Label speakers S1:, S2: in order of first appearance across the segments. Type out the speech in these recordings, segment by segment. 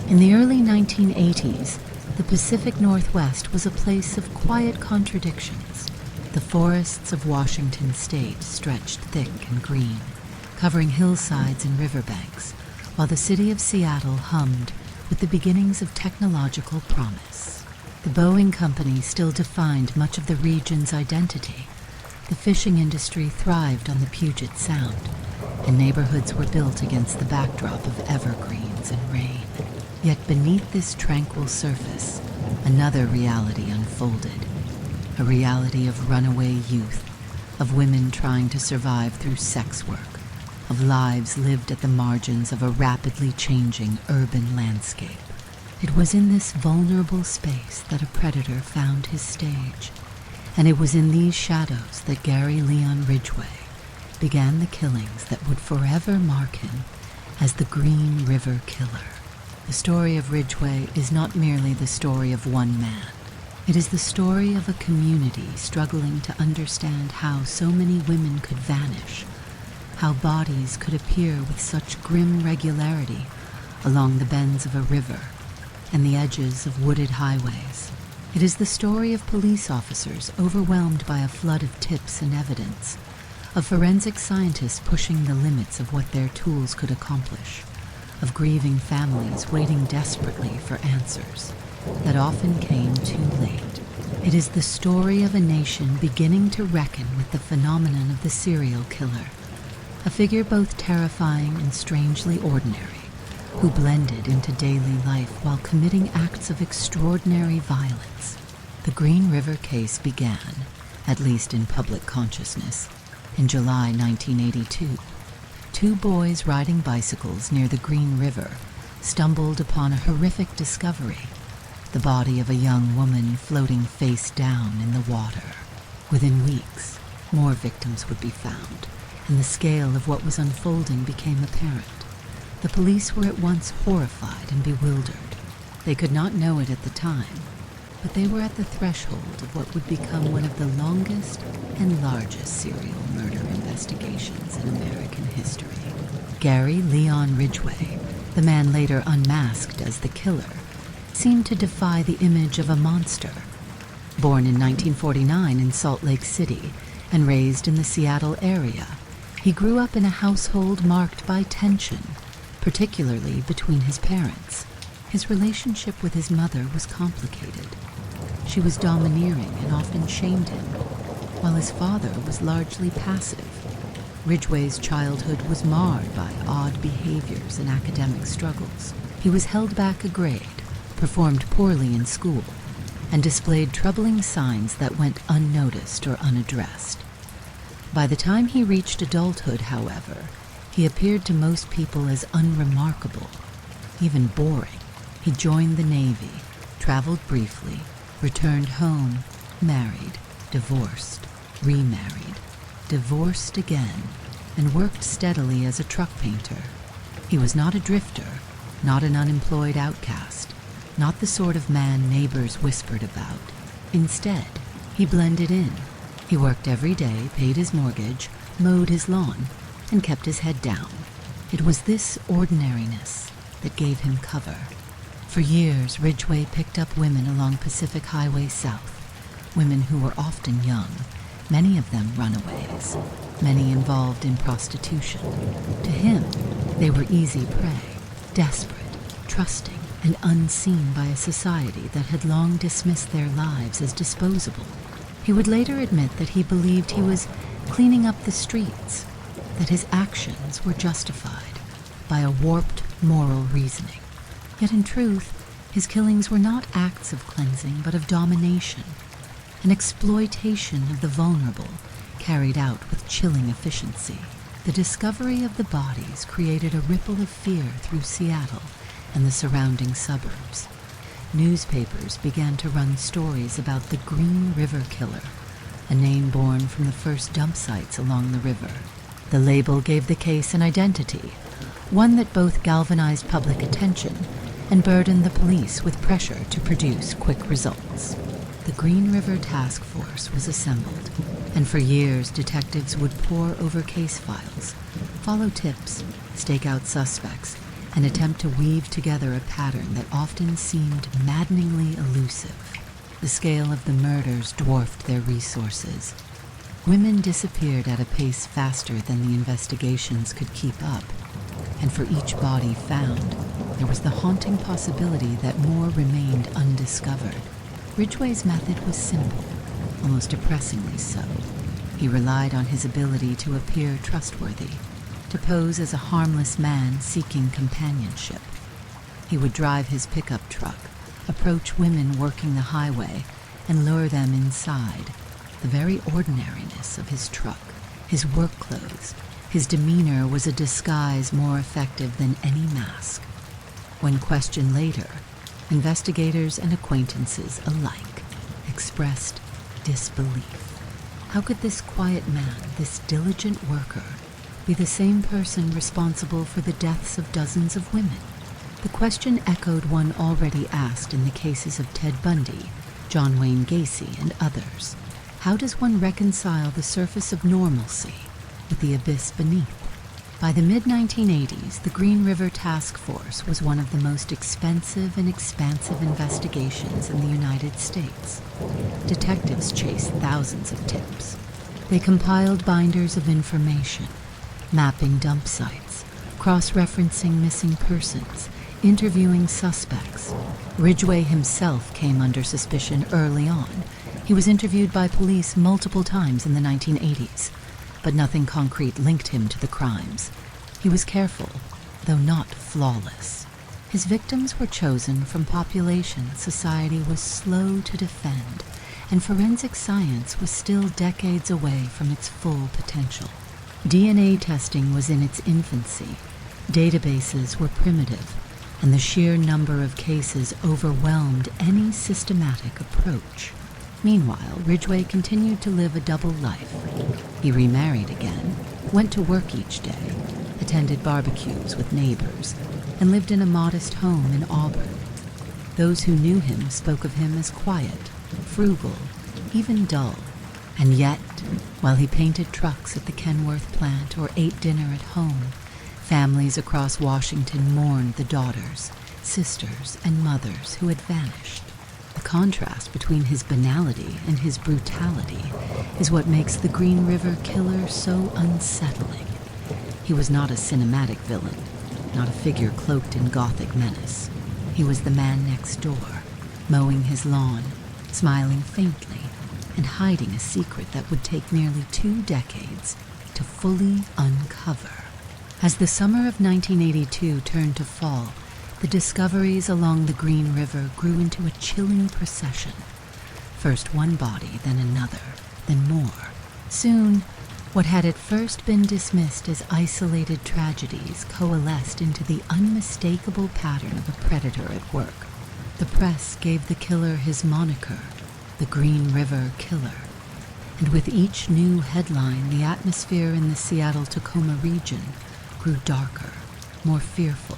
S1: In the early 1980s, the Pacific Northwest was a place of quiet contradictions. The forests of Washington state stretched thick and green, covering hillsides and riverbanks, while the city of Seattle hummed with the beginnings of technological promise. The Boeing Company still defined much of the region's identity. The fishing industry thrived on the Puget Sound, and neighborhoods were built against the backdrop of evergreens and rain. Yet beneath this tranquil surface, another reality unfolded. A reality of runaway youth, of women trying to survive through sex work, of lives lived at the margins of a rapidly changing urban landscape. It was in this vulnerable space that a predator found his stage, and it was in these shadows that Gary Leon Ridgway began the killings that would forever mark him as the Green River Killer. The story of Ridgway is not merely the story of one man. It is the story of a community struggling to understand how so many women could vanish, how bodies could appear with such grim regularity along the bends of a river and the edges of wooded highways. It is the story of police officers overwhelmed by a flood of tips and evidence, of forensic scientists pushing the limits of what their tools could accomplish, of grieving families waiting desperately for answers that often came too late. It is the story of a nation beginning to reckon with the phenomenon of the serial killer, a figure both terrifying and strangely ordinary, who blended into daily life while committing acts of extraordinary violence. The Green River case began, at least in public consciousness, in July 1982. Two boys riding bicycles near the Green River stumbled upon a horrific discovery: the body of a young woman floating face down in the water. Within weeks, more victims would be found, and the scale of what was unfolding became apparent. The police were at once horrified and bewildered. They could not know it at the time, but they were at the threshold of what would become one of the longest and largest serial murder investigations in American history. Gary Leon Ridgway, the man later unmasked as the killer, seemed to defy the image of a monster. Born in 1949 in Salt Lake City and raised in the Seattle area, he grew up in a household marked by tension, particularly between his parents. His relationship with his mother was complicated. She was domineering and often shamed him, while his father was largely passive. Ridgway's childhood was marred by odd behaviors and academic struggles. He was held back a grade, performed poorly in school, and displayed troubling signs that went unnoticed or unaddressed. By the time he reached adulthood, however, he appeared to most people as unremarkable, even boring. He joined the Navy, traveled briefly, returned home, married, divorced, remarried, divorced again, and worked steadily as a truck painter. He was not a drifter, not an unemployed outcast, not the sort of man neighbors whispered about. Instead, he blended in. He worked every day, paid his mortgage, mowed his lawn, and kept his head down. It was this ordinariness that gave him cover. For years, Ridgway picked up women along Pacific Highway South, women who were often young, many of them runaways, many involved in prostitution. To him, they were easy prey, desperate, trusting, and unseen by a society that had long dismissed their lives as disposable. He would later admit that he believed he was cleaning up the streets, that his actions were justified by a warped moral reasoning. Yet in truth, his killings were not acts of cleansing, but of domination, an exploitation of the vulnerable carried out with chilling efficiency. The discovery of the bodies created a ripple of fear through Seattle and the surrounding suburbs. Newspapers began to run stories about the Green River Killer, a name born from the first dump sites along the river. The label gave the case an identity, one that both galvanized public attention and burdened the police with pressure to produce quick results. The Green River Task Force was assembled, and for years detectives would pore over case files, follow tips, stake out suspects, an attempt to weave together a pattern that often seemed maddeningly elusive. The scale of the murders dwarfed their resources. Women disappeared at a pace faster than the investigations could keep up, and for each body found, there was the haunting possibility that more remained undiscovered. Ridgway's method was simple, almost depressingly so. He relied on his ability to appear trustworthy, to pose as a harmless man seeking companionship. He would drive his pickup truck, approach women working the highway, and lure them inside. The very ordinariness of his truck, his work clothes, his demeanor was a disguise more effective than any mask. When questioned later, investigators and acquaintances alike expressed disbelief. How could this quiet man, this diligent worker, be the same person responsible for the deaths of dozens of women? The question echoed one already asked in the cases of Ted Bundy, John Wayne Gacy, and others. How does one reconcile the surface of normalcy with the abyss beneath? By the mid-1980s, the Green River Task Force was one of the most expensive and expansive investigations in the United States. Detectives chased thousands of tips. They compiled binders of information, mapping dump sites, cross-referencing missing persons, interviewing suspects. Ridgway himself came under suspicion early on. He was interviewed by police multiple times in the 1980s, but nothing concrete linked him to the crimes. He was careful, though not flawless. His victims were chosen from populations society was slow to defend, and forensic science was still decades away from its full potential. DNA testing was in its infancy. Databases were primitive, and the sheer number of cases overwhelmed any systematic approach. Meanwhile, Ridgway continued to live a double life. He remarried again, went to work each day, attended barbecues with neighbors, and lived in a modest home in Auburn. Those who knew him spoke of him as quiet, frugal, even dull. And yet, while he painted trucks at the Kenworth plant or ate dinner at home, families across Washington mourned the daughters, sisters, and mothers who had vanished. The contrast between his banality and his brutality is what makes the Green River Killer so unsettling. He was not a cinematic villain, not a figure cloaked in gothic menace. He was the man next door, mowing his lawn, smiling faintly, and hiding a secret that would take nearly 2 decades to fully uncover. As the summer of 1982 turned to fall, the discoveries along the Green River grew into a chilling procession. First one body, then another, then more. Soon, what had at first been dismissed as isolated tragedies coalesced into the unmistakable pattern of a predator at work. The press gave the killer his moniker, the Green River Killer. And with each new headline, the atmosphere in the Seattle-Tacoma region grew darker, more fearful,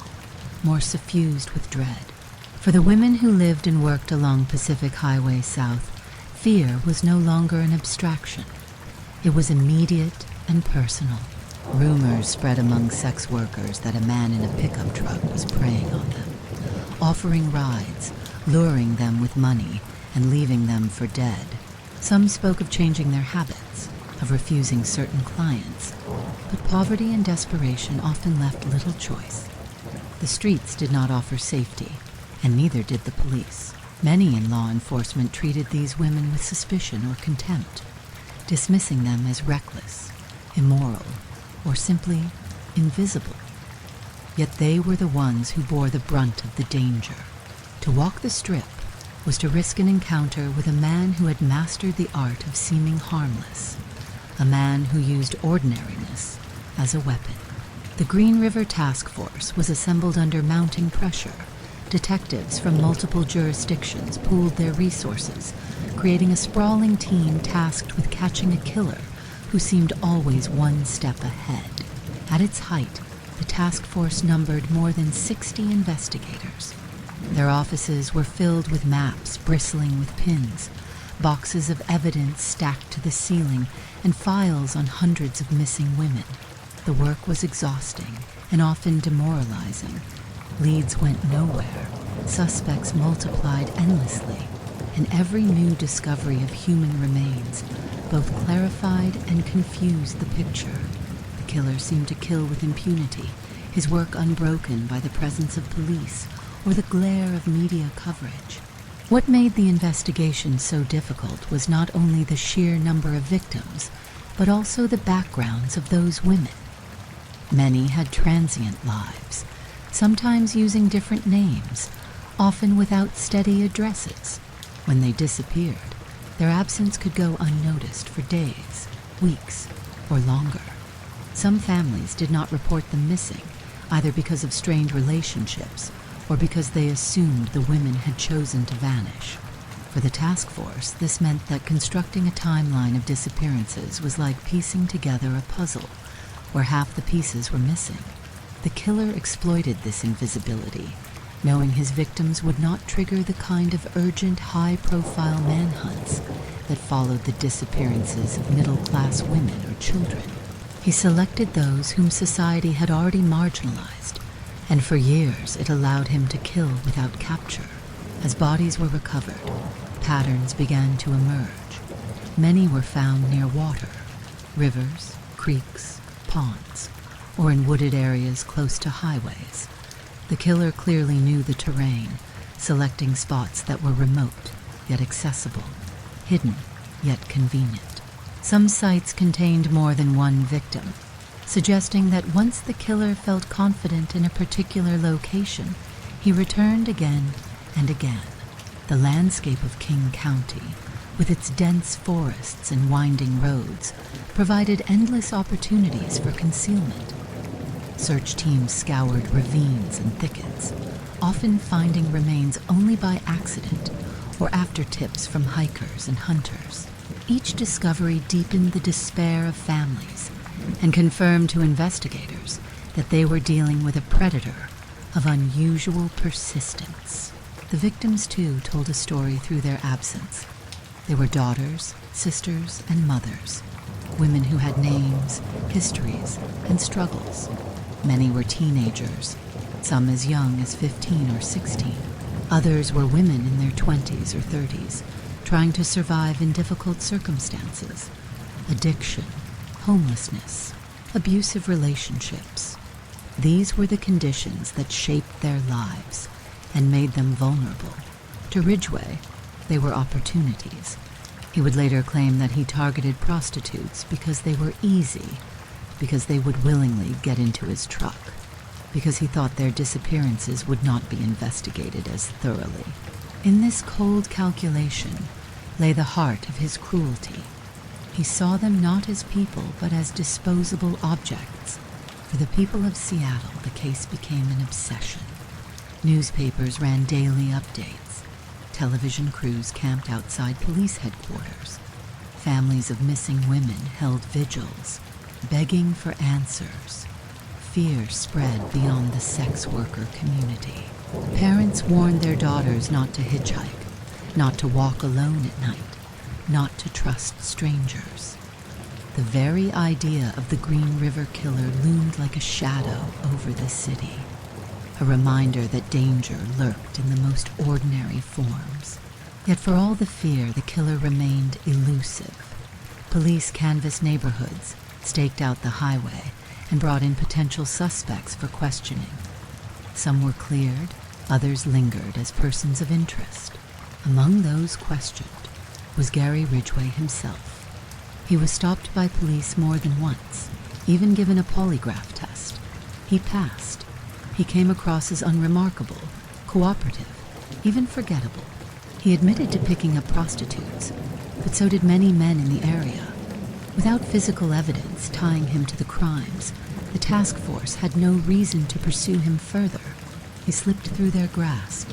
S1: more suffused with dread. For the women who lived and worked along Pacific Highway South, fear was no longer an abstraction. It was immediate and personal. Rumors spread among sex workers that a man in a pickup truck was preying on them, offering rides, luring them with money, and leaving them for dead. Some spoke of changing their habits, of refusing certain clients, but poverty and desperation often left little choice. The streets did not offer safety, and neither did the police. Many in law enforcement treated these women with suspicion or contempt, dismissing them as reckless, immoral, or simply invisible. Yet they were the ones who bore the brunt of the danger. To walk the strip was to risk an encounter with a man who had mastered the art of seeming harmless, a man who used ordinariness as a weapon. The Green River Task Force was assembled under mounting pressure. Detectives from multiple jurisdictions pooled their resources, creating a sprawling team tasked with catching a killer who seemed always one step ahead. At its height, the task force numbered more than 60 investigators. Their offices were filled with maps bristling with pins, boxes of evidence stacked to the ceiling, and files on hundreds of missing women. The work was exhausting and often demoralizing, Leads went nowhere, suspects multiplied endlessly, and every new discovery of human remains both clarified and confused the picture. The killer seemed to kill with impunity, his work unbroken by the presence of police or the glare of media coverage. What made the investigation so difficult was not only the sheer number of victims, but also the backgrounds of those women. Many had transient lives, sometimes using different names, often without steady addresses. When they disappeared, their absence could go unnoticed for days, weeks, or longer. Some families did not report them missing, either because of strained relationships or because they assumed the women had chosen to vanish. For the task force, this meant that constructing a timeline of disappearances was like piecing together a puzzle where half the pieces were missing. The killer exploited this invisibility, knowing his victims would not trigger the kind of urgent, high-profile manhunts that followed the disappearances of middle-class women or children. He selected those whom society had already marginalized, and for years it allowed him to kill without capture. As bodies were recovered, patterns began to emerge. Many were found near water, rivers, creeks, ponds, or in wooded areas close to highways. The killer clearly knew the terrain, selecting spots that were remote yet accessible, hidden yet convenient. Some sites contained more than one victim, suggesting that once the killer felt confident in a particular location, he returned again and again. The landscape of King County, with its dense forests and winding roads, provided endless opportunities for concealment. Search teams scoured ravines and thickets, often finding remains only by accident or after tips from hikers and hunters. Each discovery deepened the despair of families and confirmed to investigators that they were dealing with a predator of unusual persistence. The victims, too, told a story through their absence. They were daughters, sisters, and mothers, women who had names, histories, and struggles. Many were teenagers, some as young as 15 or 16. Others were women in their 20s or 30s, trying to survive in difficult circumstances. Addiction, homelessness, abusive relationships. These were the conditions that shaped their lives and made them vulnerable. To Ridgway, they were opportunities. He would later claim that he targeted prostitutes because they were easy, because they would willingly get into his truck, because he thought their disappearances would not be investigated as thoroughly. In this cold calculation lay the heart of his cruelty. He saw them not as people, but as disposable objects. For the people of Seattle, the case became an obsession. Newspapers ran daily updates. Television crews camped outside police headquarters. Families of missing women held vigils, begging for answers. Fear spread beyond the sex worker community. Parents warned their daughters not to hitchhike, not to walk alone at night, not to trust strangers. The very idea of the Green River Killer loomed like a shadow over the city, a reminder that danger lurked in the most ordinary forms. Yet for all the fear, the killer remained elusive. Police canvassed neighborhoods, staked out the highway, and brought in potential suspects for questioning. Some were cleared, others lingered as persons of interest. Among those questioned was Gary Ridgway himself. He was stopped by police more than once, even given a polygraph test. He passed. He came across as unremarkable, cooperative, even forgettable. He admitted to picking up prostitutes, but so did many men in the area. Without physical evidence tying him to the crimes, the task force had no reason to pursue him further. He slipped through their grasp,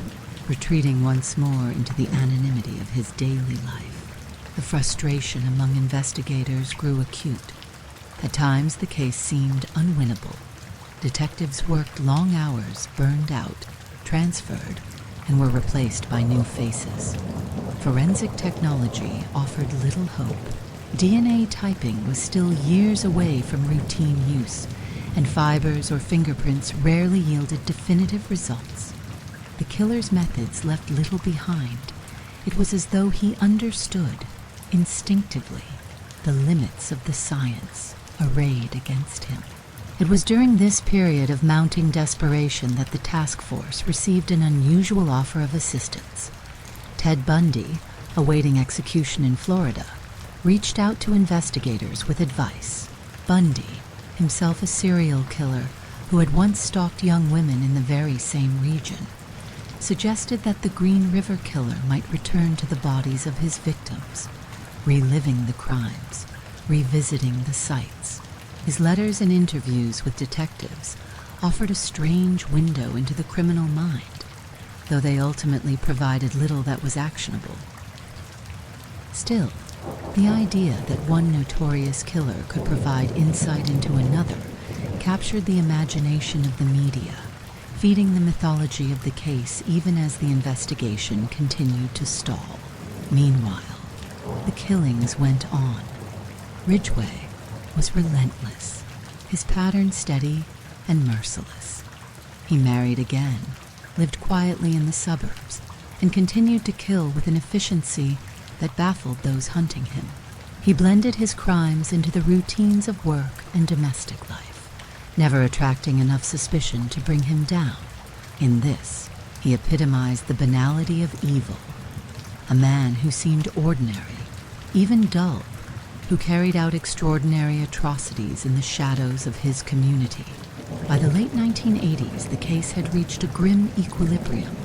S1: retreating once more into the anonymity of his daily life. The frustration among investigators grew acute. At times, the case seemed unwinnable. Detectives worked long hours, burned out, transferred, and were replaced by new faces. Forensic technology offered little hope. DNA typing was still years away from routine use, and fibers or fingerprints rarely yielded definitive results. The killer's methods left little behind. It was as though he understood, instinctively, the limits of the science arrayed against him. It was during this period of mounting desperation that the task force received an unusual offer of assistance. Ted Bundy, awaiting execution in Florida, reached out to investigators with advice. Bundy, himself a serial killer who had once stalked young women in the very same region, suggested that the Green River Killer might return to the bodies of his victims, reliving the crimes, revisiting the sites. His letters and interviews with detectives offered a strange window into the criminal mind, though they ultimately provided little that was actionable. Still, the idea that one notorious killer could provide insight into another captured the imagination of the media, feeding the mythology of the case even as the investigation continued to stall. Meanwhile, the killings went on. Ridgway was relentless, his pattern steady and merciless. He married again, lived quietly in the suburbs, and continued to kill with an efficiency that baffled those hunting him. He blended his crimes into the routines of work and domestic life, never attracting enough suspicion to bring him down. In this, he epitomized the banality of evil, a man who seemed ordinary, even dull, who carried out extraordinary atrocities in the shadows of his community. By the late 1980s, the case had reached a grim equilibrium.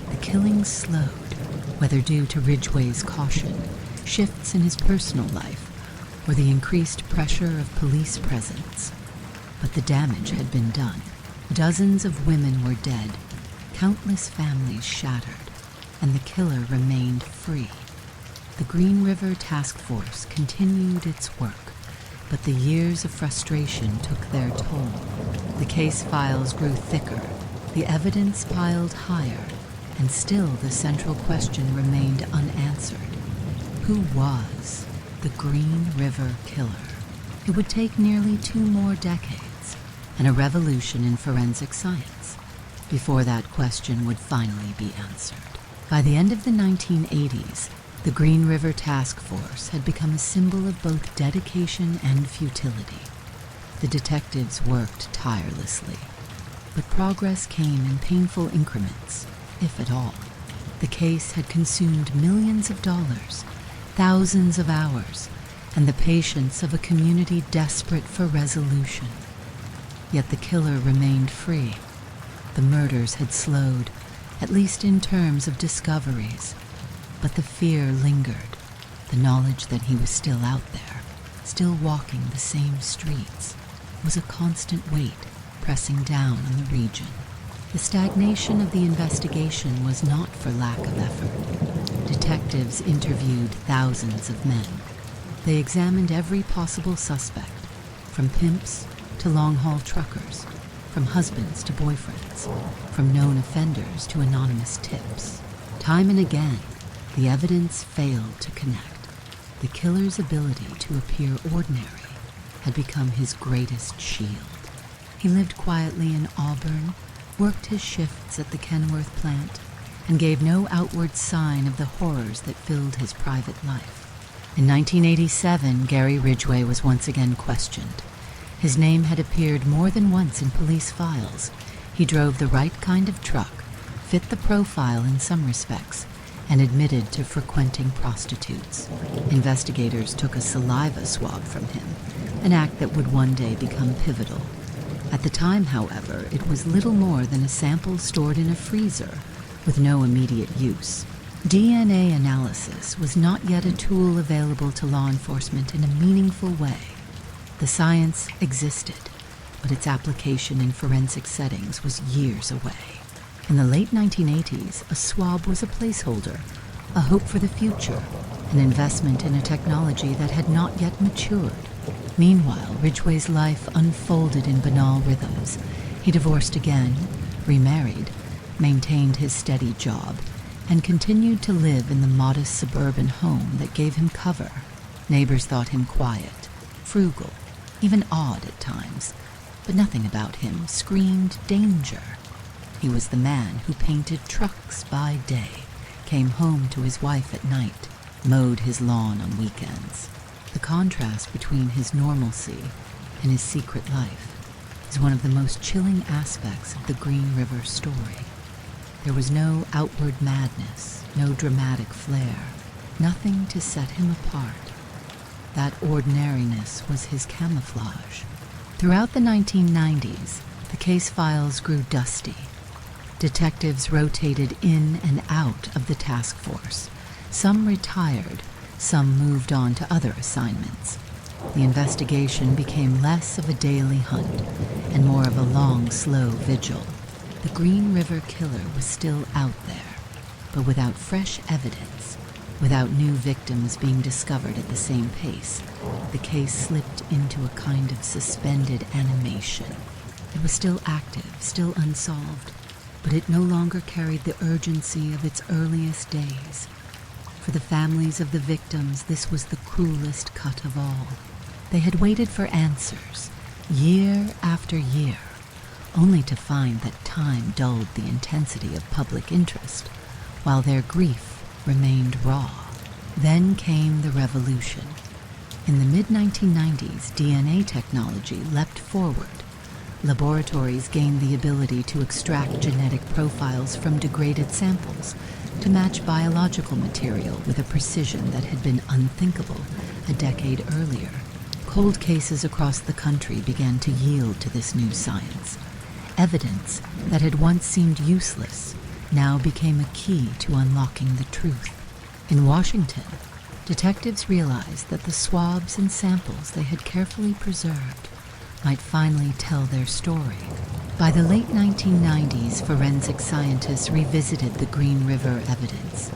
S1: The killings slowed, whether due to Ridgway's caution, shifts in his personal life, or the increased pressure of police presence. But the damage had been done. Dozens of women were dead, countless families shattered, and the killer remained free. The Green River Task Force continued its work, but the years of frustration took their toll. The case files grew thicker, the evidence piled higher, and still the central question remained unanswered. Who was the Green River Killer? It would take nearly 2 more decades and a revolution in forensic science before that question would finally be answered. By the end of the 1980s, the Green River Task Force had become a symbol of both dedication and futility. The detectives worked tirelessly, but progress came in painful increments, if at all. The case had consumed millions of dollars, thousands of hours, and the patience of a community desperate for resolution. Yet the killer remained free. The murders had slowed, at least in terms of discoveries, but the fear lingered, the knowledge that he was still out there, still walking the same streets, was a constant weight pressing down on the region. The stagnation of the investigation was not for lack of effort. Detectives interviewed thousands of men. They examined every possible suspect, from pimps to long-haul truckers, from husbands to boyfriends, from known offenders to anonymous tips. Time and again, the evidence failed to connect. The killer's ability to appear ordinary had become his greatest shield. He lived quietly in Auburn, worked his shifts at the Kenworth plant, and gave no outward sign of the horrors that filled his private life. In 1987, Gary Ridgway was once again questioned. His name had appeared more than once in police files. He drove the right kind of truck, fit the profile in some respects, and admitted to frequenting prostitutes. Investigators took a saliva swab from him, an act that would one day become pivotal. At the time, however, it was little more than a sample stored in a freezer with no immediate use. DNA analysis was not yet a tool available to law enforcement in a meaningful way. The science existed, but its application in forensic settings was years away. In the late 1980s, a swab was a placeholder, a hope for the future, an investment in a technology that had not yet matured. Meanwhile, Ridgway's life unfolded in banal rhythms. He divorced again, remarried, maintained his steady job, and continued to live in the modest suburban home that gave him cover. Neighbors thought him quiet, frugal, even odd at times, but nothing about him screamed danger. He was the man who painted trucks by day, came home to his wife at night, mowed his lawn on weekends. The contrast between his normalcy and his secret life is one of the most chilling aspects of the Green River story. There was no outward madness, no dramatic flair, nothing to set him apart. That ordinariness was his camouflage. Throughout the 1990s, the case files grew dusty. Detectives rotated in and out of the task force. Some retired, some moved on to other assignments. The investigation became less of a daily hunt and more of a long, slow vigil. The Green River Killer was still out there, but without fresh evidence, without new victims being discovered at the same pace, the case slipped into a kind of suspended animation. It was still active, still unsolved, but it no longer carried the urgency of its earliest days. For the families of the victims, this was the cruelest cut of all. They had waited for answers, year after year, only to find that time dulled the intensity of public interest, while their grief remained raw. Then came the revolution. In the mid-1990s, DNA technology leapt forward. Laboratories gained the ability to extract genetic profiles from degraded samples, to match biological material with a precision that had been unthinkable a decade earlier. Cold cases across the country began to yield to this new science. Evidence that had once seemed useless now became a key to unlocking the truth. In Washington, detectives realized that the swabs and samples they had carefully preserved might finally tell their story. By the late 1990s, forensic scientists revisited the Green River evidence.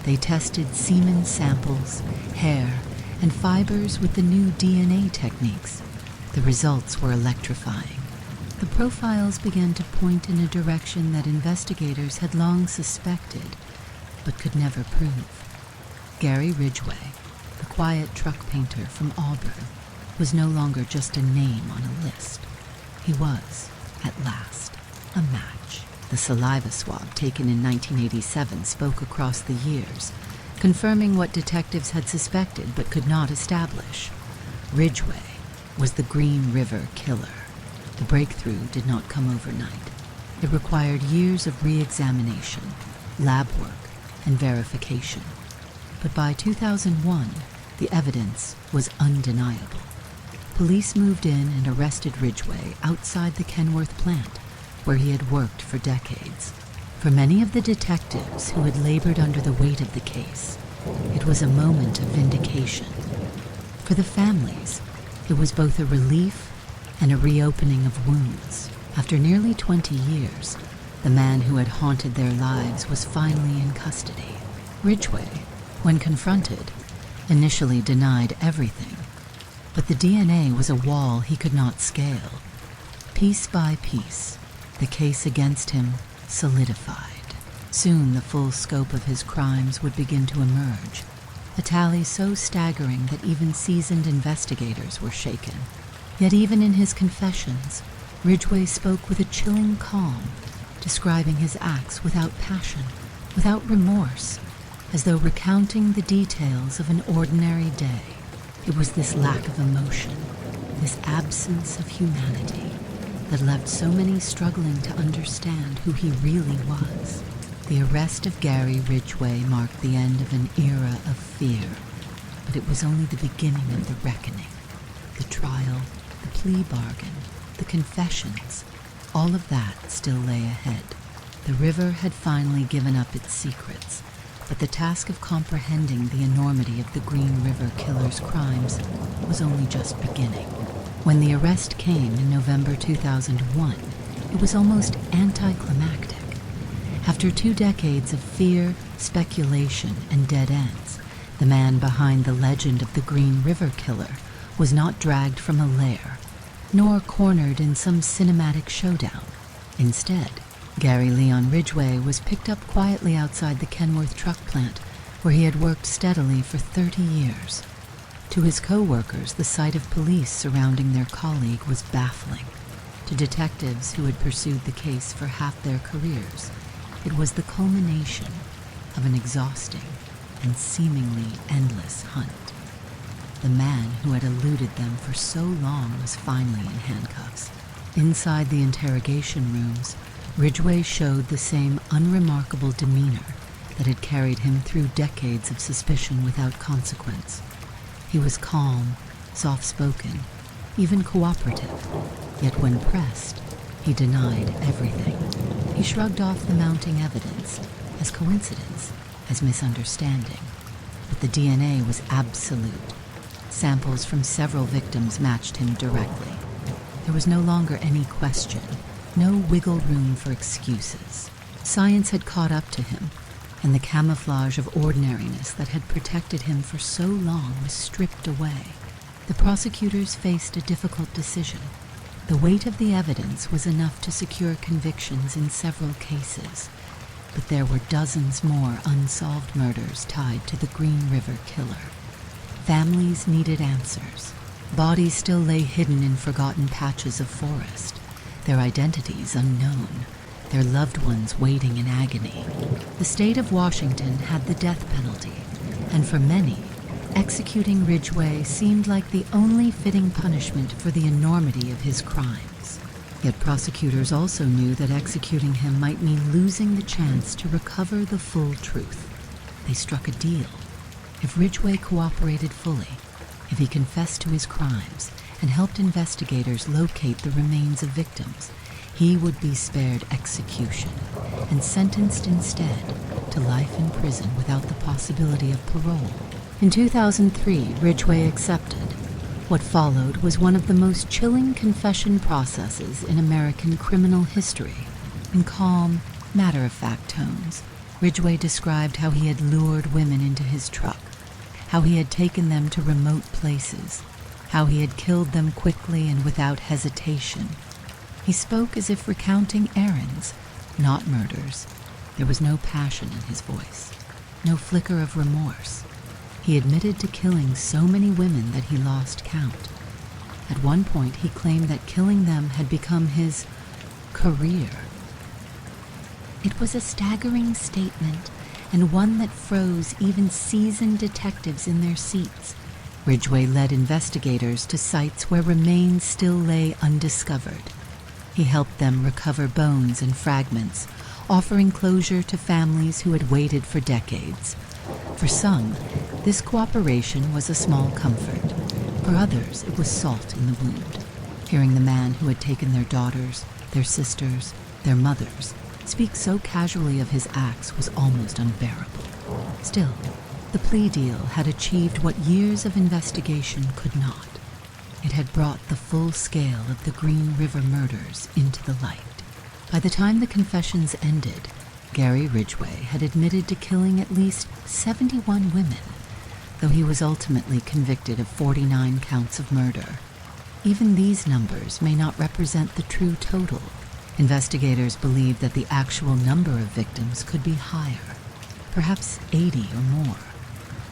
S1: They tested semen samples, hair, and fibers with the new DNA techniques. The results were electrifying. The profiles began to point in a direction that investigators had long suspected, but could never prove. Gary Ridgway, the quiet truck painter from Auburn, was no longer just a name on a list. He was, at last, a match. The saliva swab taken in 1987 spoke across the years, confirming what detectives had suspected but could not establish. Ridgway was the Green River Killer. The breakthrough did not come overnight. It required years of re-examination, lab work, and verification. But by 2001, the evidence was undeniable. Police moved in and arrested Ridgway outside the Kenworth plant, where he had worked for decades. For many of the detectives who had labored under the weight of the case, it was a moment of vindication. For the families, it was both a relief and a reopening of wounds. After nearly 20 years, the man who had haunted their lives was finally in custody. Ridgway, when confronted, initially denied everything. But the DNA was a wall he could not scale. Piece by piece, the case against him solidified. Soon the full scope of his crimes would begin to emerge, a tally so staggering that even seasoned investigators were shaken. Yet even in his confessions, Ridgway spoke with a chilling calm, describing his acts without passion, without remorse, as though recounting the details of an ordinary day. It was this lack of emotion, this absence of humanity, that left so many struggling to understand who he really was. The arrest of Gary Ridgway marked the end of an era of fear, but it was only the beginning of the reckoning. The trial, the plea bargain, the confessions, all of that still lay ahead. The river had finally given up its secrets, but the task of comprehending the enormity of the Green River Killer's crimes was only just beginning. When the arrest came in November 2001, it was almost anticlimactic. After 2 decades of fear, speculation, and dead ends, the man behind the legend of the Green River Killer was not dragged from a lair, nor cornered in some cinematic showdown. Instead, Gary Leon Ridgway was picked up quietly outside the Kenworth truck plant, where he had worked steadily for 30 years. To his co-workers, the sight of police surrounding their colleague was baffling. To detectives who had pursued the case for half their careers, it was the culmination of an exhausting and seemingly endless hunt. The man who had eluded them for so long was finally in handcuffs. Inside the interrogation rooms, Ridgway showed the same unremarkable demeanor that had carried him through decades of suspicion without consequence. He was calm, soft-spoken, even cooperative, yet when pressed, he denied everything. He shrugged off the mounting evidence as coincidence, as misunderstanding. But the DNA was absolute. Samples from several victims matched him directly. There was no longer any question, no wiggle room for excuses. Science had caught up to him, and the camouflage of ordinariness that had protected him for so long was stripped away. The prosecutors faced a difficult decision. The weight of the evidence was enough to secure convictions in several cases, but there were dozens more unsolved murders tied to the Green River killer. Families needed answers. Bodies still lay hidden in forgotten patches of forest, their identities unknown, their loved ones waiting in agony. The state of Washington had the death penalty, and for many, executing Ridgway seemed like the only fitting punishment for the enormity of his crimes. Yet prosecutors also knew that executing him might mean losing the chance to recover the full truth. They struck a deal. If Ridgway cooperated fully, if he confessed to his crimes and helped investigators locate the remains of victims, he would be spared execution and sentenced instead to life in prison without the possibility of parole. In 2003, Ridgway accepted. What followed was one of the most chilling confession processes in American criminal history. In calm, matter-of-fact tones, Ridgway described how he had lured women into his truck, how he had taken them to remote places, how he had killed them quickly and without hesitation. He spoke as if recounting errands, not murders. There was no passion in his voice, no flicker of remorse. He admitted to killing so many women that he lost count. At one point, he claimed that killing them had become his career. It was a staggering statement, and one that froze even seasoned detectives in their seats. Ridgway led investigators to sites where remains still lay undiscovered. He helped them recover bones and fragments, offering closure to families who had waited for decades. For some, this cooperation was a small comfort. For others, it was salt in the wound. Hearing the man who had taken their daughters, their sisters, their mothers, speak so casually of his acts was almost unbearable. Still, the plea deal had achieved what years of investigation could not. It had brought the full scale of the Green River murders into the light. By the time the confessions ended, Gary Ridgway had admitted to killing at least 71 women, though he was ultimately convicted of 49 counts of murder. Even these numbers may not represent the true total. Investigators believed that the actual number of victims could be higher, perhaps 80 or more.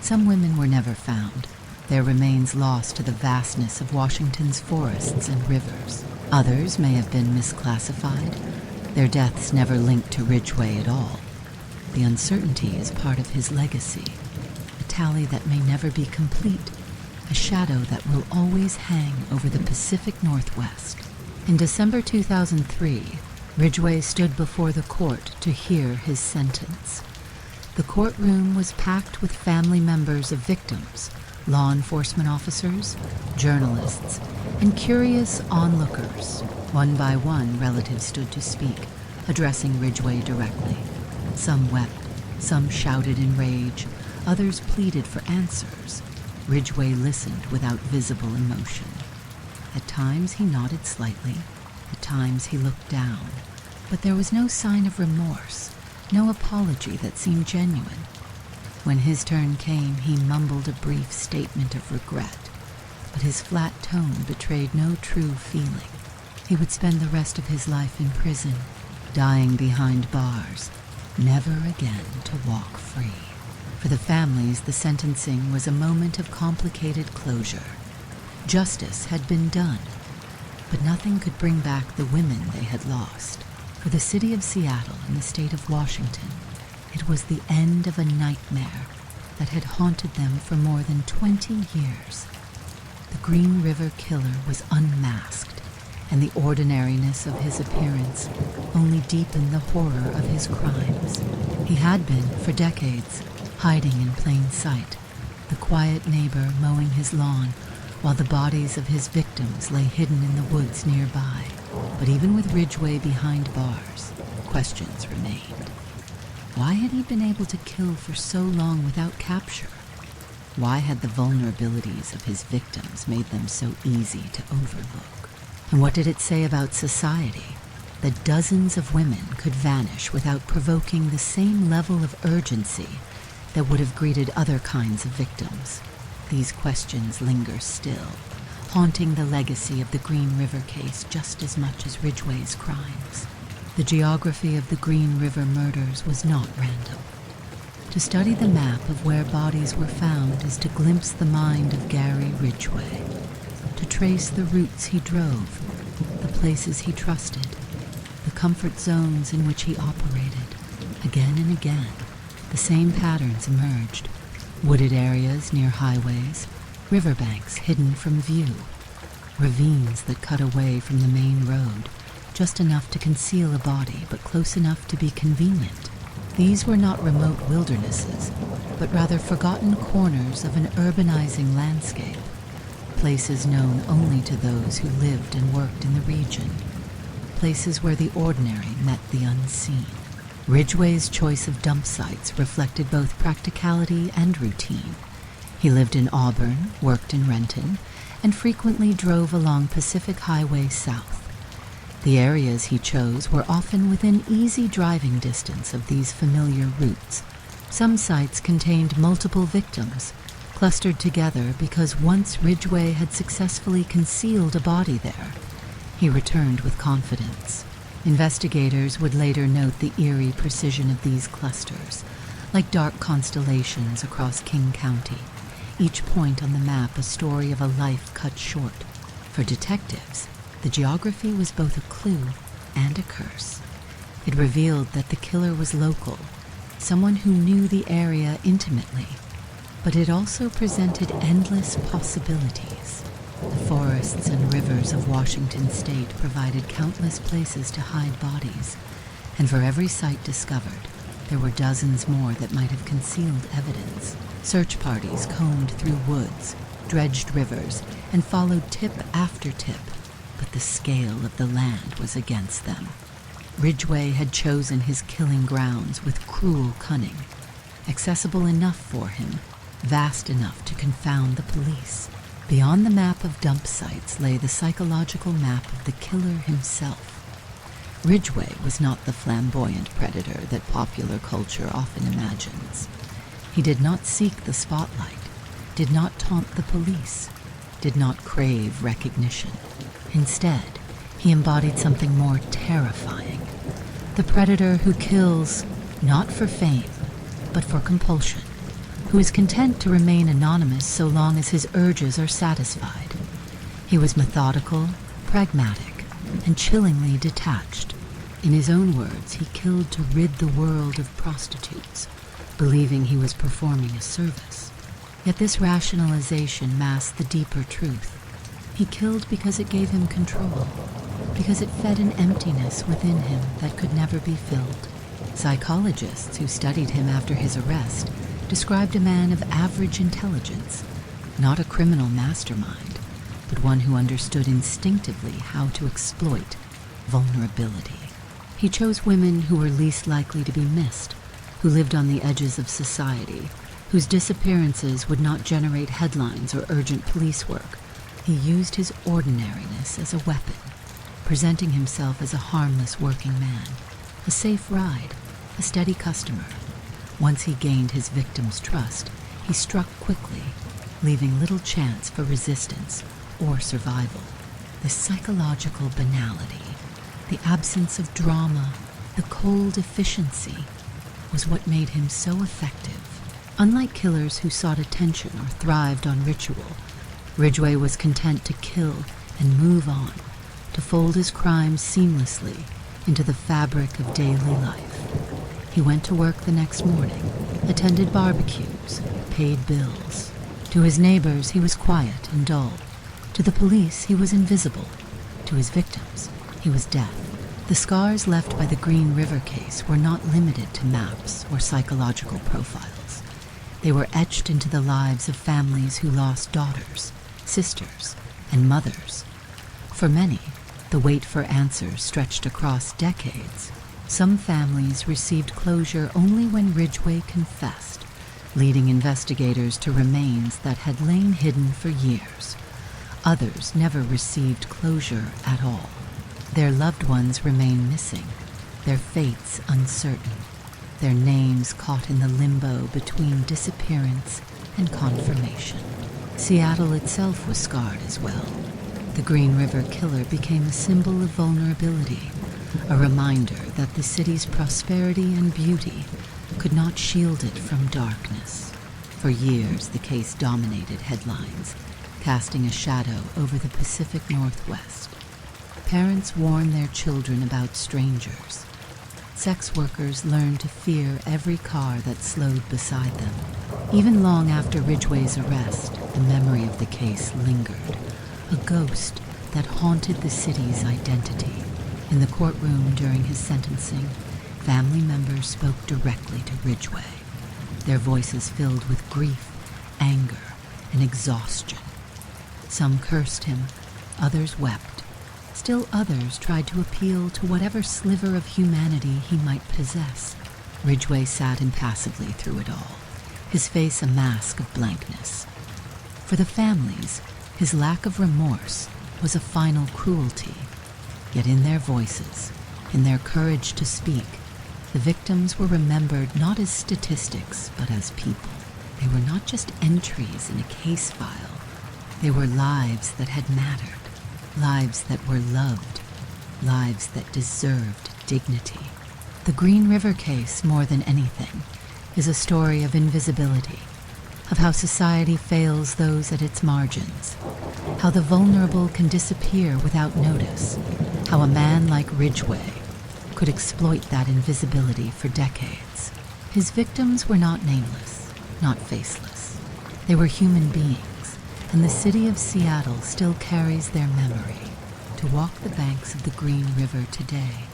S1: Some women were never found, their remains lost to the vastness of Washington's forests and rivers. Others may have been misclassified, their deaths never linked to Ridgway at all. The uncertainty is part of his legacy, a tally that may never be complete, a shadow that will always hang over the Pacific Northwest. In December 2003, Ridgway stood before the court to hear his sentence. The courtroom was packed with family members of victims, law enforcement officers, journalists, and curious onlookers. One by one, relatives stood to speak, addressing Ridgway directly. Some wept, some shouted in rage, others pleaded for answers. Ridgway listened without visible emotion. At times he nodded slightly, at times he looked down, but there was no sign of remorse, no apology that seemed genuine. When his turn came, he mumbled a brief statement of regret, but his flat tone betrayed no true feeling. He would spend the rest of his life in prison, dying behind bars, never again to walk free. For the families, the sentencing was a moment of complicated closure. Justice had been done, But nothing could bring back the women they had lost. For the city of Seattle and the state of Washington, it was the end of a nightmare that had haunted them for more than 20 years. The Green River Killer was unmasked, and the ordinariness of his appearance only deepened the horror of his crimes. He had been, for decades, hiding in plain sight, the quiet neighbor mowing his lawn while the bodies of his victims lay hidden in the woods nearby. But even with Ridgway behind bars, questions remained. Why had he been able to kill for so long without capture? Why had the vulnerabilities of his victims made them so easy to overlook? And what did it say about society that dozens of women could vanish without provoking the same level of urgency that would have greeted other kinds of victims? These questions linger still, haunting the legacy of the Green River case just as much as Ridgway's crimes. The geography of the Green River murders was not random. To study the map of where bodies were found is to glimpse the mind of Gary Ridgway, to trace the routes he drove, the places he trusted, the comfort zones in which he operated. Again and again, the same patterns emerged. Wooded areas near highways, riverbanks hidden from view, ravines that cut away from the main road, just enough to conceal a body but close enough to be convenient. These were not remote wildernesses, but rather forgotten corners of an urbanizing landscape, places known only to those who lived and worked in the region, places where the ordinary met the unseen. Ridgway's choice of dump sites reflected both practicality and routine. He lived in Auburn, worked in Renton, and frequently drove along Pacific Highway South. The areas he chose were often within easy driving distance of these familiar routes. Some sites contained multiple victims, clustered together because once Ridgway had successfully concealed a body there, he returned with confidence. Investigators would later note the eerie precision of these clusters, like dark constellations across King County, each point on the map a story of a life cut short. For detectives, the geography was both a clue and a curse. It revealed that the killer was local, someone who knew the area intimately, but it also presented endless possibilities. The forests and rivers of Washington state provided countless places to hide bodies, and for every site discovered, there were dozens more that might have concealed evidence. Search parties combed through woods, dredged rivers, and followed tip after tip, but the scale of the land was against them. Ridgway had chosen his killing grounds with cruel cunning, accessible enough for him, vast enough to confound the police. Beyond the map of dump sites lay the psychological map of the killer himself. Ridgway was not the flamboyant predator that popular culture often imagines. He did not seek the spotlight, did not taunt the police, did not crave recognition. Instead, he embodied something more terrifying. The predator who kills not for fame, but for compulsion, who is content to remain anonymous so long as his urges are satisfied. He was methodical, pragmatic, and chillingly detached. In his own words, he killed to rid the world of prostitutes, believing he was performing a service. Yet this rationalization masked the deeper truth. He killed because it gave him control, because it fed an emptiness within him that could never be filled. Psychologists who studied him after his arrest described a man of average intelligence, not a criminal mastermind, but one who understood instinctively how to exploit vulnerability. He chose women who were least likely to be missed, who lived on the edges of society, whose disappearances would not generate headlines or urgent police work. He used his ordinariness as a weapon, presenting himself as a harmless working man, a safe ride, a steady customer. Once he gained his victim's trust, he struck quickly, leaving little chance for resistance or survival. The psychological banality, the absence of drama, the cold efficiency, was what made him so effective. Unlike killers who sought attention or thrived on ritual, Ridgway was content to kill and move on, to fold his crimes seamlessly into the fabric of daily life. He went to work the next morning, attended barbecues, paid bills. To his neighbors, he was quiet and dull. To the police, he was invisible. To his victims, he was death. The scars left by the Green River case were not limited to maps or psychological profiles. They were etched into the lives of families who lost daughters, sisters, and mothers. For many, the wait for answers stretched across decades. Some families received closure only when Ridgway confessed, leading investigators to remains that had lain hidden for years. Others never received closure at all. Their loved ones remain missing, their fates uncertain, their names caught in the limbo between disappearance and confirmation. Seattle itself was scarred as well. The Green River killer became a symbol of vulnerability, a reminder that the city's prosperity and beauty could not shield it from darkness. For years, the case dominated headlines, casting a shadow over the Pacific Northwest. Parents warned their children about strangers. Sex workers learned to fear every car that slowed beside them. Even long after Ridgway's arrest, the memory of the case lingered, a ghost that haunted the city's identity. In the courtroom during his sentencing, family members spoke directly to Ridgway, their voices filled with grief, anger, and exhaustion. Some cursed him, others wept. Still others tried to appeal to whatever sliver of humanity he might possess. Ridgway sat impassively through it all, his face a mask of blankness. For the families, his lack of remorse was a final cruelty. Yet in their voices, in their courage to speak, the victims were remembered not as statistics, but as people. They were not just entries in a case file. They were lives that had mattered, lives that were loved, lives that deserved dignity. The Green River case, more than anything, is a story of invisibility, of how society fails those at its margins, how the vulnerable can disappear without notice, how a man like Ridgway could exploit that invisibility for decades. His victims were not nameless, not faceless. They were human beings, and the city of Seattle still carries their memory. To walk the banks of the Green River today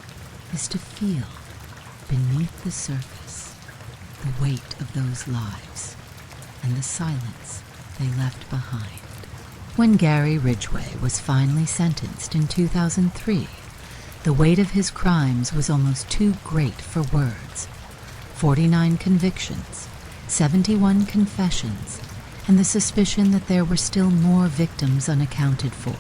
S1: is to feel, beneath the surface, the weight of those lives and the silence they left behind. When Gary Ridgway was finally sentenced in 2003, the weight of his crimes was almost too great for words. 49 convictions, 71 confessions, and the suspicion that there were still more victims unaccounted for.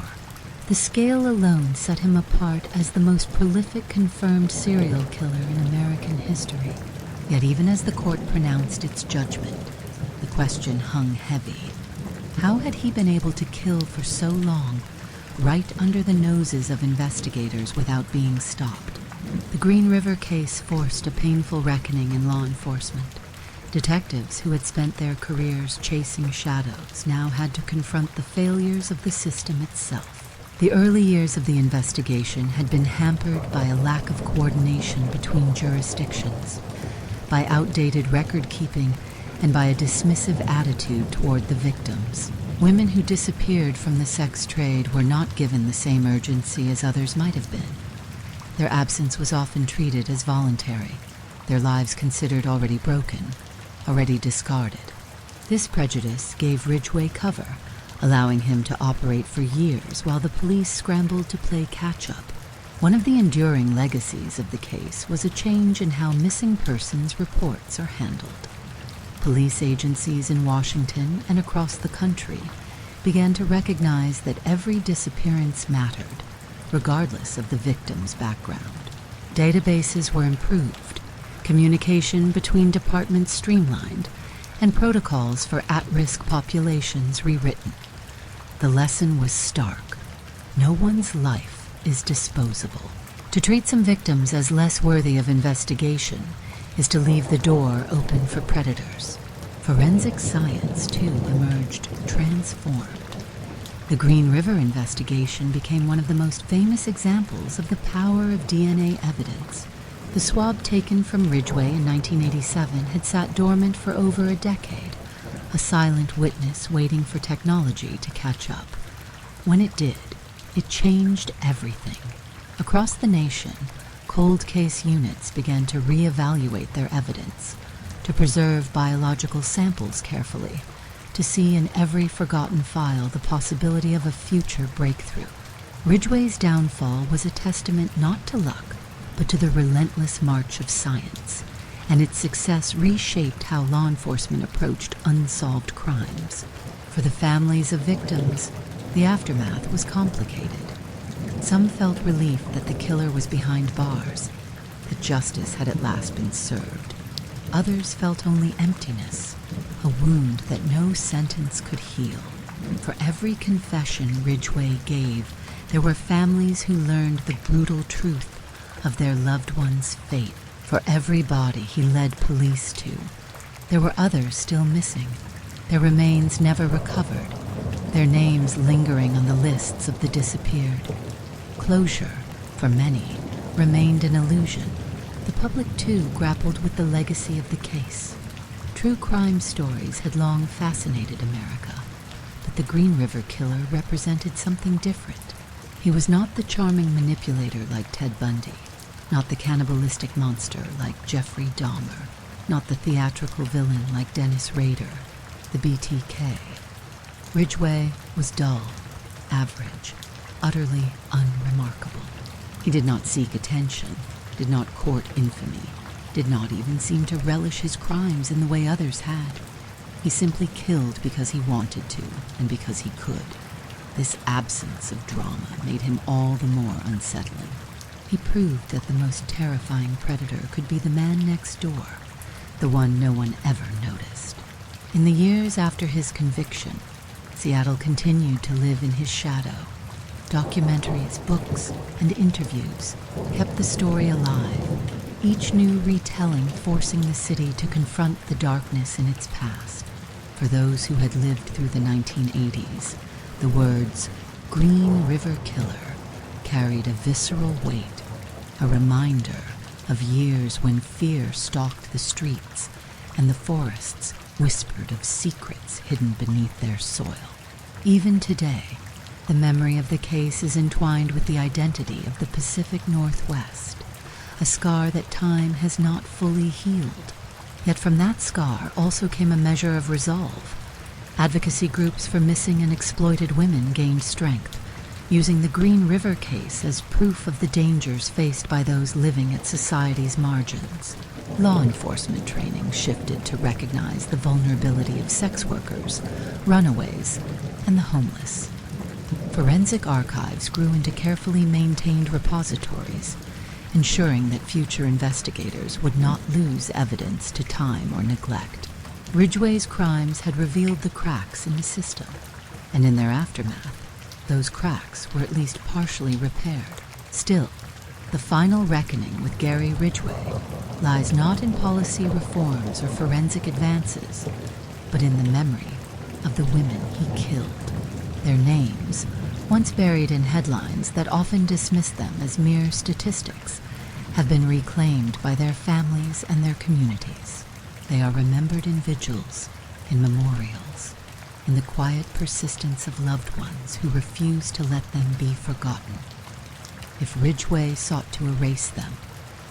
S1: The scale alone set him apart as the most prolific confirmed serial killer in American history. Yet even as the court pronounced its judgment, the question hung heavy. How had he been able to kill for so long, right under the noses of investigators without being stopped? The Green River case forced a painful reckoning in law enforcement. Detectives who had spent their careers chasing shadows now had to confront the failures of the system itself. The early years of the investigation had been hampered by a lack of coordination between jurisdictions, by outdated record-keeping, and by a dismissive attitude toward the victims. Women who disappeared from the sex trade were not given the same urgency as others might have been. Their absence was often treated as voluntary, their lives considered already broken, already discarded. This prejudice gave Ridgway cover, allowing him to operate for years while the police scrambled to play catch-up. One of the enduring legacies of the case was a change in how missing persons reports are handled. Police agencies in Washington and across the country began to recognize that every disappearance mattered, regardless of the victim's background. Databases were improved, communication between departments streamlined, and protocols for at-risk populations rewritten. The lesson was stark. No one's life is disposable. To treat some victims as less worthy of investigation is to leave the door open for predators. Forensic science, too, emerged transformed. The Green River investigation became one of the most famous examples of the power of DNA evidence. The swab taken from Ridgway in 1987 had sat dormant for over a decade, a silent witness waiting for technology to catch up. When it did, it changed everything. Across the nation, cold case units began to reevaluate their evidence, to preserve biological samples carefully, to see in every forgotten file the possibility of a future breakthrough. Ridgway's downfall was a testament not to luck, but to the relentless march of science, and its success reshaped how law enforcement approached unsolved crimes. For the families of victims, the aftermath was complicated. Some felt relief that the killer was behind bars, that justice had at last been served. Others felt only emptiness, a wound that no sentence could heal. For every confession Ridgway gave, there were families who learned the brutal truth of their loved one's fate. For every body he led police to, there were others still missing, their remains never recovered, their names lingering on the lists of the disappeared. Closure, for many, remained an illusion. The public, too, grappled with the legacy of the case. True crime stories had long fascinated America, but the Green River Killer represented something different. He was not the charming manipulator like Ted Bundy, not the cannibalistic monster like Jeffrey Dahmer, not the theatrical villain like Dennis Rader, the BTK. Ridgway was dull, average, utterly unremarkable. He did not seek attention, did not court infamy, did not even seem to relish his crimes in the way others had. He simply killed because he wanted to and because he could. This absence of drama made him all the more unsettling. He proved that the most terrifying predator could be the man next door, the one no one ever noticed. In the years after his conviction, Seattle continued to live in his shadow. Documentaries, books, and interviews kept the story alive, each new retelling forcing the city to confront the darkness in its past. For those who had lived through the 1980s, the words Green River Killer carried a visceral weight, a reminder of years when fear stalked the streets and the forests whispered of secrets hidden beneath their soil. Even today, the memory of the case is entwined with the identity of the Pacific Northwest, a scar that time has not fully healed. Yet from that scar also came a measure of resolve. Advocacy groups for missing and exploited women gained strength, using the Green River case as proof of the dangers faced by those living at society's margins. Law enforcement training shifted to recognize the vulnerability of sex workers, runaways, and the homeless. Forensic archives grew into carefully maintained repositories, ensuring that future investigators would not lose evidence to time or neglect. Ridgway's crimes had revealed the cracks in the system, and in their aftermath, those cracks were at least partially repaired. Still, the final reckoning with Gary Ridgway lies not in policy reforms or forensic advances, but in the memory of the women he killed. Their names, once buried in headlines that often dismissed them as mere statistics, have been reclaimed by their families and their communities. They are remembered in vigils, in memorials, in the quiet persistence of loved ones who refuse to let them be forgotten. If Ridgway sought to erase them,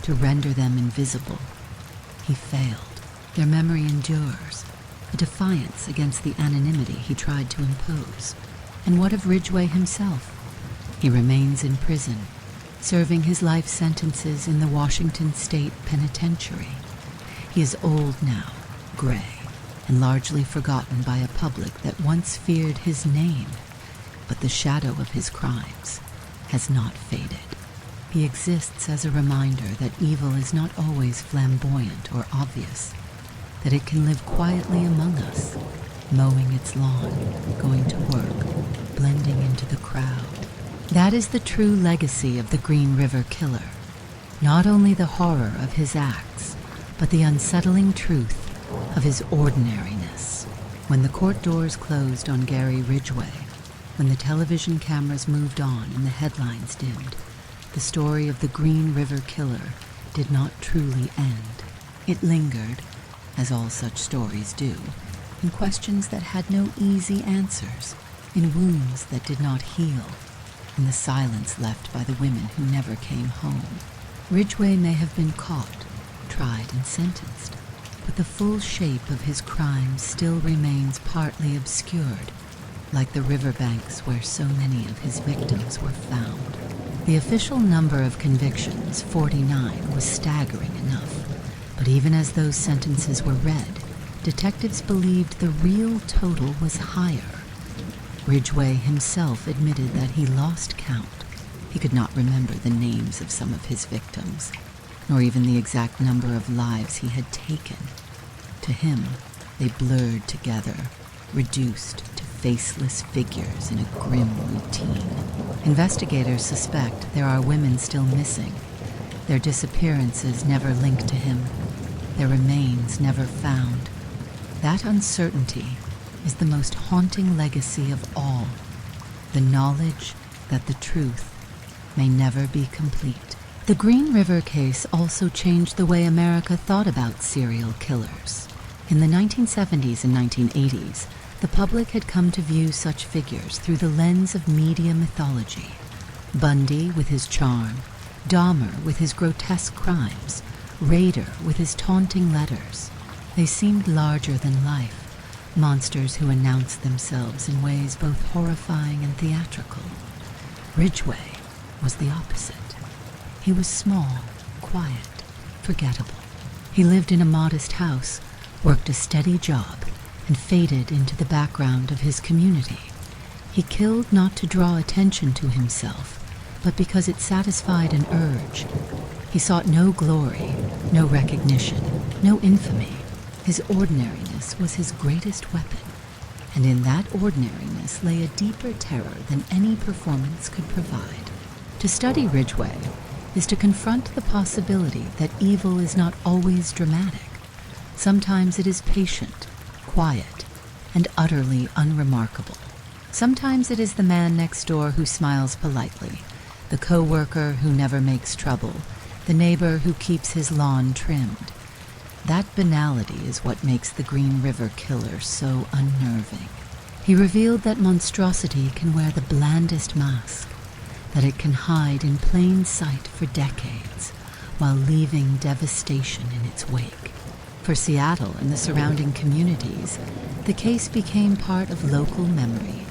S1: to render them invisible, he failed. Their memory endures, a defiance against the anonymity he tried to impose. And what of Ridgway himself? He remains in prison, serving his life sentences in the Washington State Penitentiary. He is old now, gray, and largely forgotten by a public that once feared his name, but the shadow of his crimes has not faded. He exists as a reminder that evil is not always flamboyant or obvious, that it can live quietly among us, mowing its lawn, going to work, blending into the crowd. That is the true legacy of the Green River Killer. Not only the horror of his acts, but the unsettling truth of his ordinariness. When the court doors closed on Gary Ridgway, When the television cameras moved on and the headlines dimmed, the story of the Green River Killer did not truly end. It lingered, as all such stories do, in questions that had no easy answers, in wounds that did not heal, in the silence left by the women who never came home. Ridgway may have been caught, tried, and sentenced, but the full shape of his crimes still remains partly obscured, like the riverbanks where so many of his victims were found. The official number of convictions, 49, was staggering enough, but even as those sentences were read, detectives believed the real total was higher. Ridgway himself admitted that he lost count. He could not remember the names of some of his victims, nor even the exact number of lives he had taken. To him, they blurred together, reduced to faceless figures in a grim routine. Investigators suspect there are women still missing, their disappearances never linked to him, their remains never found. That uncertainty is the most haunting legacy of all, the knowledge that the truth may never be complete. The Green River case also changed the way America thought about serial killers. In the 1970s and 1980s, the public had come to view such figures through the lens of media mythology. Bundy with his charm, Dahmer with his grotesque crimes, Rader with his taunting letters. They seemed larger than life, monsters who announced themselves in ways both horrifying and theatrical. Ridgway was the opposite. He was small, quiet, forgettable. He lived in a modest house, worked a steady job, and faded into the background of his community. He killed not to draw attention to himself, but because it satisfied an urge. He sought no glory, no recognition, no infamy. His ordinariness was his greatest weapon, and in that ordinariness lay a deeper terror than any performance could provide. To study Ridgway is to confront the possibility that evil is not always dramatic. Sometimes it is patient, quiet, and utterly unremarkable. Sometimes it is the man next door who smiles politely, the co-worker who never makes trouble, the neighbor who keeps his lawn trimmed. That banality is what makes the Green River Killer so unnerving. He revealed that monstrosity can wear the blandest mask, that it can hide in plain sight for decades, while leaving devastation in its wake. For Seattle and the surrounding communities, the case became part of local memory.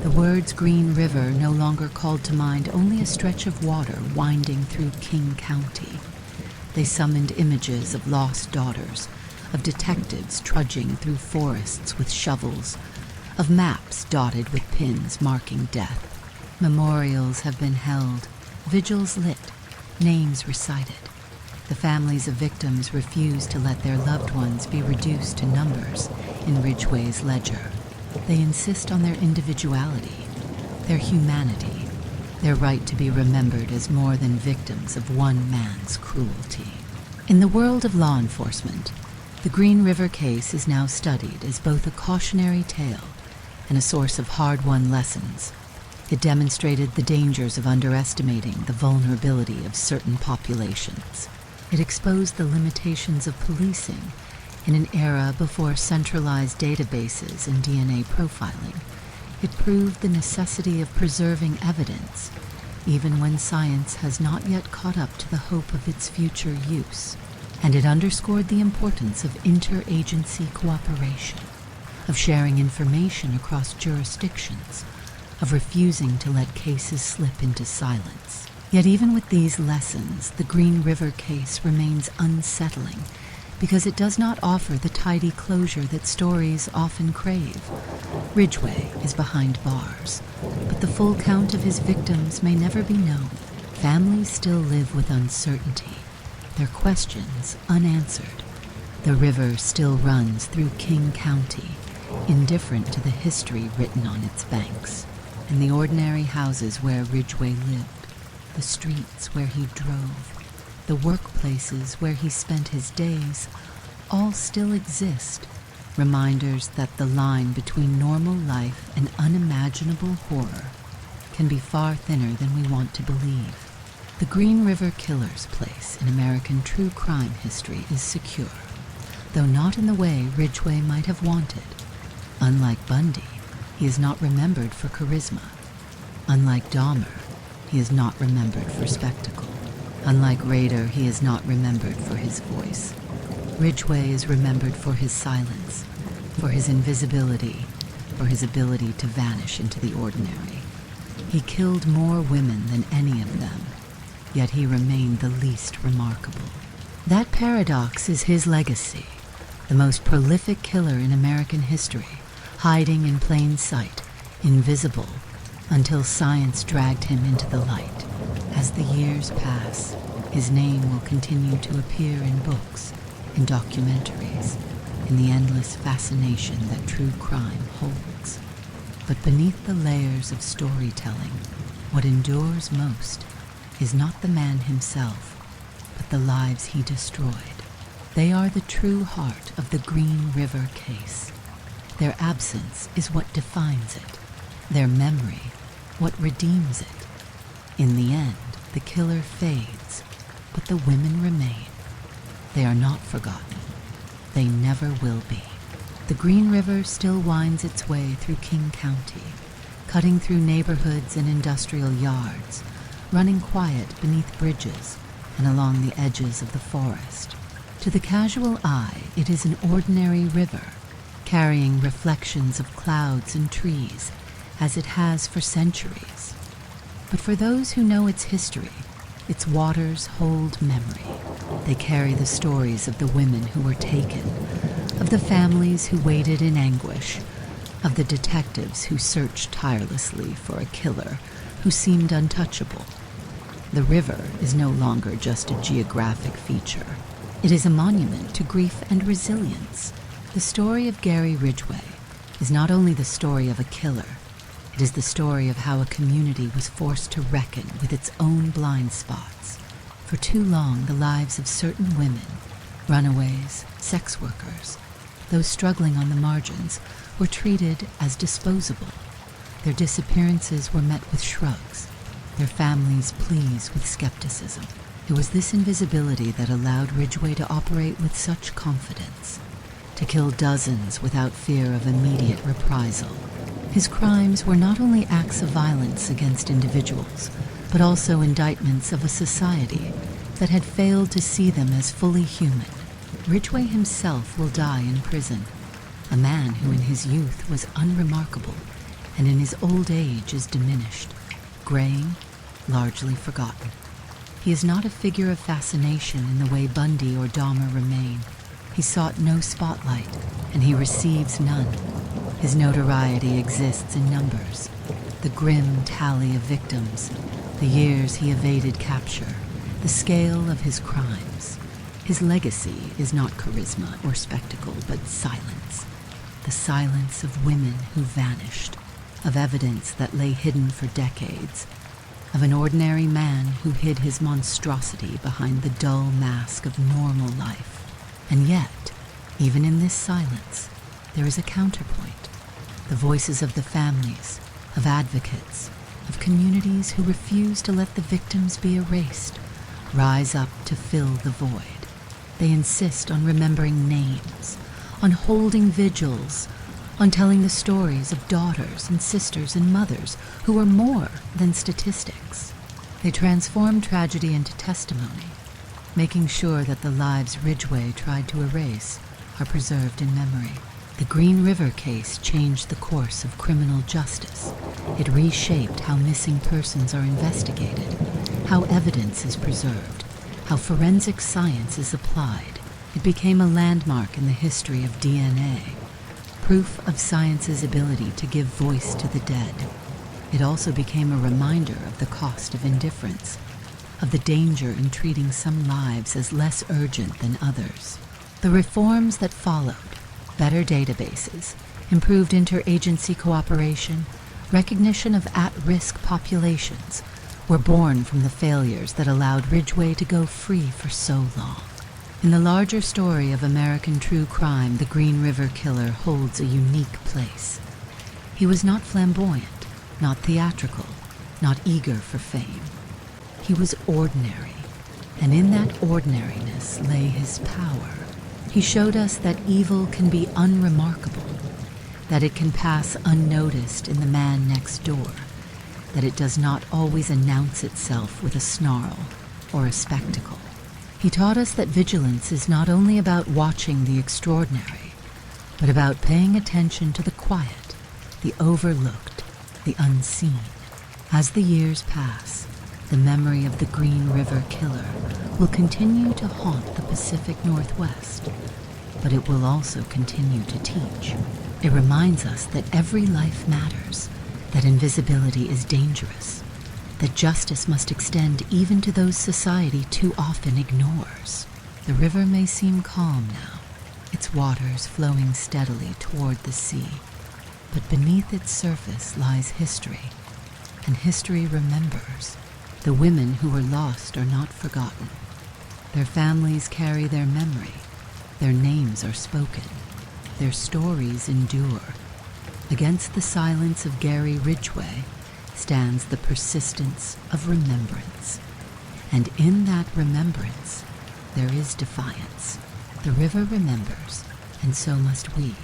S1: The words Green River no longer called to mind only a stretch of water winding through King County. They summoned images of lost daughters, of detectives trudging through forests with shovels, of maps dotted with pins marking death. Memorials have been held, vigils lit, names recited. The families of victims refuse to let their loved ones be reduced to numbers in Ridgway's ledger. They insist on their individuality, their humanity, their right to be remembered as more than victims of one man's cruelty. In the world of law enforcement, the Green River case is now studied as both a cautionary tale and a source of hard-won lessons. It demonstrated the dangers of underestimating the vulnerability of certain populations. It exposed the limitations of policing in an era before centralized databases and DNA profiling. It proved the necessity of preserving evidence, even when science has not yet caught up to the hope of its future use. And it underscored the importance of interagency cooperation, of sharing information across jurisdictions, of refusing to let cases slip into silence. Yet even with these lessons, the Green River case remains unsettling because it does not offer the tidy closure that stories often crave. Ridgway is behind bars, but the full count of his victims may never be known. Families still live with uncertainty, their questions unanswered. The river still runs through King County, indifferent to the history written on its banks. And the ordinary houses where Ridgway lived, the streets where he drove, the workplaces where he spent his days, all still exist, reminders that the line between normal life and unimaginable horror can be far thinner than we want to believe. The Green River Killer's place in American true crime history is secure, though not in the way Ridgway might have wanted. Unlike Bundy, he is not remembered for charisma. Unlike Dahmer, he is not remembered for spectacle. Unlike Rader, he is not remembered for his voice. Ridgway is remembered for his silence, for his invisibility, for his ability to vanish into the ordinary. He killed more women than any of them, yet he remained the least remarkable. That paradox is his legacy, the most prolific killer in American history, hiding in plain sight, invisible, until science dragged him into the light. As the years pass, his name will continue to appear in books, in documentaries, in the endless fascination that true crime holds. But beneath the layers of storytelling, what endures most is not the man himself, but the lives he destroyed. They are the true heart of the Green River case. Their absence is what defines it, their memory what redeems it. In the end, the killer fades, but the women remain. They are not forgotten. They never will be. The Green River still winds its way through King County, cutting through neighborhoods and industrial yards, running quiet beneath bridges and along the edges of the forest. To the casual eye, it is an ordinary river, carrying reflections of clouds and trees, as it has for centuries. But for those who know its history, its waters hold memory. They carry the stories of the women who were taken, of the families who waited in anguish, of the detectives who searched tirelessly for a killer who seemed untouchable. The river is no longer just a geographic feature. It is a monument to grief and resilience. The story of Gary Ridgway is not only the story of a killer, it is the story of how a community was forced to reckon with its own blind spots. For too long, the lives of certain women, runaways, sex workers, those struggling on the margins, were treated as disposable. Their disappearances were met with shrugs, their families pleas with skepticism. It was this invisibility that allowed Ridgway to operate with such confidence, to kill dozens without fear of immediate reprisal. His crimes were not only acts of violence against individuals, but also indictments of a society that had failed to see them as fully human. Ridgway himself will die in prison, a man who in his youth was unremarkable and in his old age is diminished, graying, largely forgotten. He is not a figure of fascination in the way Bundy or Dahmer remain. He sought no spotlight, and he receives none. His notoriety exists in numbers, the grim tally of victims, the years he evaded capture, the scale of his crimes. His legacy is not charisma or spectacle, but silence. The silence of women who vanished, of evidence that lay hidden for decades, of an ordinary man who hid his monstrosity behind the dull mask of normal life. And yet, even in this silence, there is a counterpoint. The voices of the families, of advocates, of communities who refuse to let the victims be erased, rise up to fill the void. They insist on remembering names, on holding vigils, on telling the stories of daughters and sisters and mothers who are more than statistics. They transform tragedy into testimony, making sure that the lives Ridgway tried to erase are preserved in memory. The Green River case changed the course of criminal justice. It reshaped how missing persons are investigated, how evidence is preserved, how forensic science is applied. It became a landmark in the history of DNA, proof of science's ability to give voice to the dead. It also became a reminder of the cost of indifference, of the danger in treating some lives as less urgent than others. The reforms that followed, better databases, improved interagency cooperation, recognition of at-risk populations, were born from the failures that allowed Ridgway to go free for so long. In the larger story of American true crime, the Green River Killer holds a unique place. He was not flamboyant, not theatrical, not eager for fame. He was ordinary, and in that ordinariness lay his power. He showed us that evil can be unremarkable, that it can pass unnoticed in the man next door, that it does not always announce itself with a snarl or a spectacle. He taught us that vigilance is not only about watching the extraordinary, but about paying attention to the quiet, the overlooked, the unseen. As the years pass, the memory of the Green River Killer will continue to haunt the Pacific Northwest, but it will also continue to teach. It reminds us that every life matters, that invisibility is dangerous, that justice must extend even to those society too often ignores. The river may seem calm now, its waters flowing steadily toward the sea, but beneath its surface lies history, and history remembers. The women who were lost are not forgotten. Their families carry their memory, their names are spoken, their stories endure. Against the silence of Gary Ridgway stands the persistence of remembrance. And in that remembrance, there is defiance. The river remembers, and so must we.